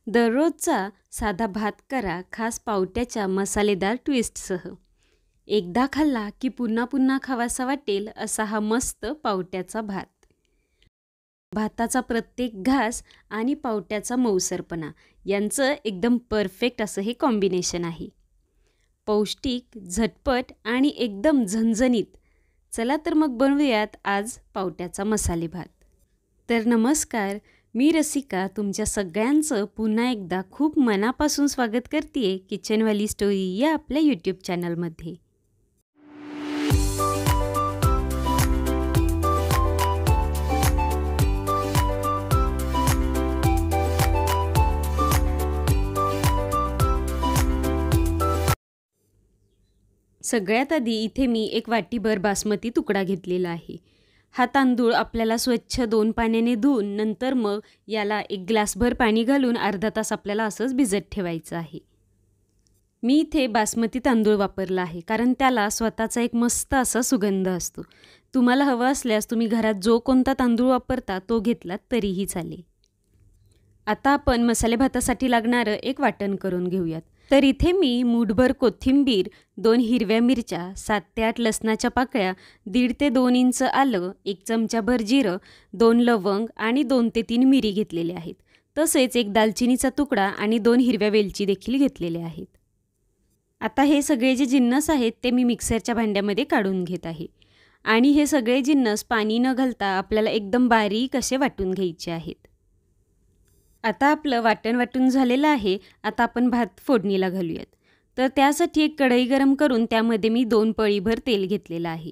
दररोजचा साधा भात करा खास पावट्याच्या मसालेदार ट्विस्टसह. एकदा खाल्ला की पुन्हा पुन्हा खावासा वाटेल असा हा मस्त पावट्याचा भात. भाताचा प्रत्येक घास आणि पावट्याचा मऊसरपणा यांचं एकदम परफेक्ट असं हे कॉम्बिनेशन आहे. पौष्टिक, झटपट आणि एकदम झणझणीत. चला तर मग बनवूयात आज पावट्याचा मसाले भात. तर नमस्कार, मी रसिका तुमच्या सगळ्यांचं पुन्हा एकदा खूप मनापासून स्वागत करते किचनवाली स्टोरी या आपल्या यूट्यूब चॅनलमध्ये. सगळ्यात आधी इथे मी एक वाटीभर बासमती तुकडा घेतलेला आहे. हा तांदूळ आपल्याला स्वच्छ 2 पाण्याने धुवून नंतर मग याला 1 ग्लासभर पाणी घालून अर्धा तास आपल्याला असंच भिजत ठेवायचं आहे. मी इथे बासमती तांदूळ वापरला आहे कारण त्याला स्वतःचा एक मस्त असा सुगंध असतो. तुम्हाला हवं असल्यास तुम्ही घरात जो कोणता तांदूळ वापरता तो घेतलात तरीही चालेल. आता आपण मसाले भातासाठी लागणारं एक वाटण करून घेऊयात. तर इथे मी मूठभर कोथिंबीर, 2 हिरव्या मिरच्या, 7 ते 8 लसणाच्या पाकळ्या, 1.5 ते 2 इंच आलं, 1 चमचाभर जिरं, 2 लवंग आणि 2 ते 3 मिरी घेतलेले आहेत. तसेच 1 दालचिनीचा तुकडा आणि 2 हिरव्या वेलची देखील घेतलेले आहेत. आता हे सगळे जे जिन्नस आहेत ते मी मिक्सरच्या भांड्यामध्ये काढून घेत आहे. आणि हे सगळे जिन्नस पाणी न घालता आपल्याला एकदम बारीक असे वाटून घ्यायचे आहेत. आता आपलं वाटण वाटून झालेलं आहे. आता आपण भात फोडणीला घालूयात. तर त्यासाठी एक कढई गरम करून त्यामध्ये मी 2 पळीभर तेल घेतलेलं आहे.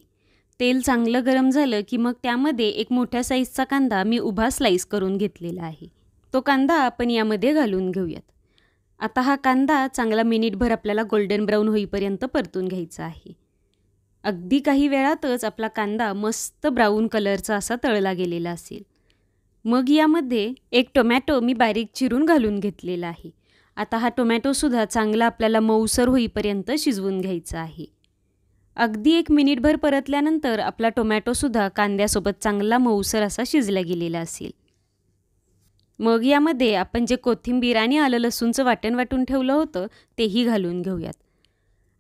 तेल चांगलं गरम झालं की मग त्यामध्ये एक मोठ्या साईजचा कांदा मी उभा स्लाईस करून घेतलेला आहे. तो कांदा आपण यामध्ये घालून घेऊयात. आता हा कांदा चांगला मिनिटभर आपल्याला गोल्डन ब्राऊन होईपर्यंत परतून घ्यायचा आहे. अगदी काही वेळातच आपला कांदा मस्त ब्राऊन कलरचा असा तळला गेलेला असेल. मग यामध्ये 1 टोमॅटो मी बारीक चिरून घालून घेतलेला आहे. आता हा टोमॅटोसुद्धा चांगला आपल्याला मऊसर होईपर्यंत शिजवून घ्यायचा आहे. अगदी 1 मिनिटभर परतल्यानंतर आपला टोमॅटोसुद्धा कांद्यासोबत चांगला मऊसर असा शिजला गेलेला असेल. मग यामध्ये आपण जे कोथिंबीर आणि आलं लसूणचं वाटण वाटून ठेवलं होतं तेही घालून घेऊयात.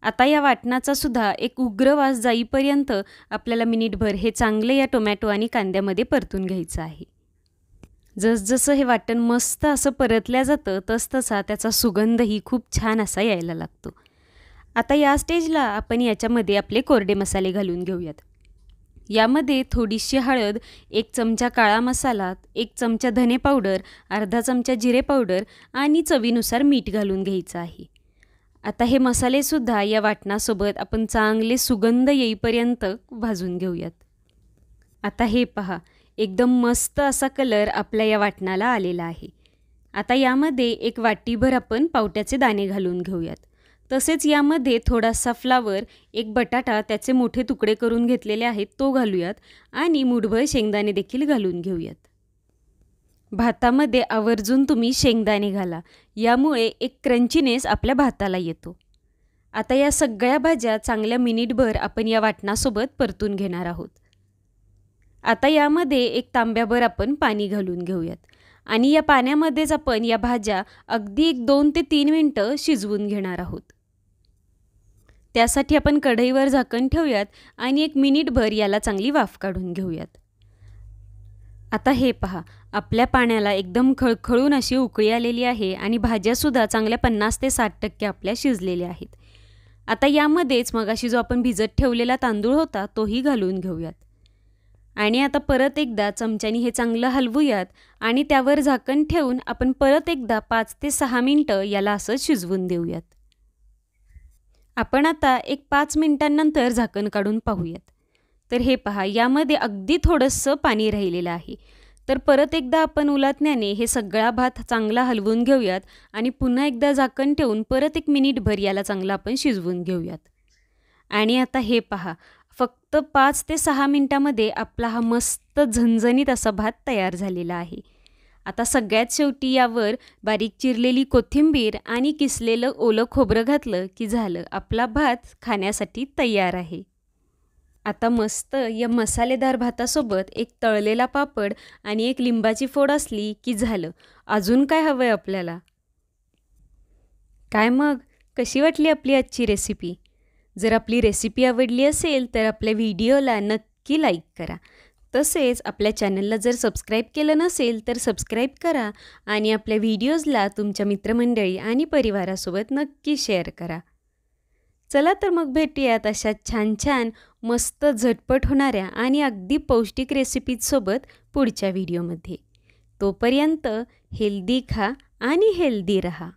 आता या वाटणाचा सुद्धा एक उग्र वास जाईपर्यंत आपल्याला मिनिटभर हे चांगले या टोमॅटो आणि कांद्यामध्ये परतून घ्यायचं आहे. जसजसं हे वाटण मस्त असं परतल्या जातं तसतसा त्याचा सुगंधही खूप छान असा यायला लागतो. आता या स्टेजला आपण याच्यामध्ये आपले कोरडे मसाले घालून घेऊयात. यामध्ये थोडीशी हळद, 1 चमचा काळा मसाला, 1 चमचा धने पावडर, अर्धा चमचा जिरे पावडर आणि चवीनुसार मीठ घालून घ्यायचं आहे. आता हे मसालेसुद्धा या वाटणासोबत आपण चांगले सुगंध येईपर्यंत भाजून घेऊयात. आता हे पहा, एकदम मस्त असा कलर आपल्या या वाटणाला आलेला आहे. आता यामध्ये 1 वाटीभर आपण पावट्याचे दाणे घालून घेऊयात. तसेच यामध्ये थोडासा फ्लावर, 1 बटाटा त्याचे मोठे तुकडे करून घेतलेले आहेत तो घालूयात आणि मूठभर शेंगदाणे देखील घालून घेऊयात. भातामध्ये आवर्जून तुम्ही शेंगदाणे घाला, यामुळे एक क्रंचीनेस आपल्या भाताला येतो. आता या सगळ्या भाज्या चांगल्या मिनिटभर आपण या वाटणासोबत परतून घेणार आहोत. आता यामध्ये 1 तांब्याभर आपण पाणी घालून घेऊयात आणि या पाण्यामध्येच आपण या भाज्या अगदी 2 ते 3 मिनटं शिजवून घेणार आहोत. त्यासाठी आपण कढईवर झाकण ठेवूयात आणि 1 मिनिटभर याला चांगली वाफ काढून घेऊयात. आता हे पहा, आपल्या पाण्याला एकदम खळखळून अशी उकळी आलेली आहे आणि भाज्यासुद्धा चांगल्या 50 ते 60% आपल्या शिजलेल्या आहेत. आता यामध्येच मगाशी जो आपण भिजत ठेवलेला तांदूळ होता तोही घालून घेऊयात. आणि आता परत एकदा चमच्यानी हे चांगलं हलवूयात आणि त्यावर झाकण ठेवून आपण परत एकदा 5 ते 6 मिनटं याला असं शिजवून देऊयात. आपण आता 5 मिनिटांनंतर झाकण काढून पाहूयात. तर हे पहा, यामध्ये अगदी थोडंसं पाणी राहिलेलं आहे. तर परत एकदा आपण उलटण्याने हे सगळा भात चांगला हलवून घेऊयात आणि पुन्हा एकदा झाकण ठेवून परत 1 मिनिटभर याला चांगलं आपण शिजवून घेऊयात. आणि आता हे पहा, फक्त 5 ते 6 मिनिटामध्ये आपला हा मस्त झणझणीत असा भात तयार झालेला आहे. आता सगळ्यात शेवटी यावर बारीक चिरलेली कोथिंबीर आणि किसलेलं ओलं खोबरं घातलं की झालं, आपला भात खाण्यासाठी तयार आहे. आता मस्त या मसालेदार भातासोबत 1 तळलेला पापड आणि 1 लिंबाची फोड असली की झालं. अजून काय हवं आहे आपल्याला? काय मग, कशी वाटली आपली आजची रेसिपी? जर आपली रेसिपी आवडली असेल तर आपल्या व्हिडिओला नक्की लाईक करा. तसेच आपल्या चॅनलला जर सबस्क्राईब केलं नसेल तर सबस्क्राईब करा आणि आपल्या व्हिडिओजला तुमच्या मित्रमंडळी आणि परिवारासोबत नक्की शेअर करा. चला तर मग भेटूयात अशा छान छान मस्त झटपट होणाऱ्या आणि अगदी पौष्टिक रेसिपीजसोबत पुढच्या व्हिडिओमध्ये. तोपर्यंत हेल्दी खा आणि हेल्दी रहा.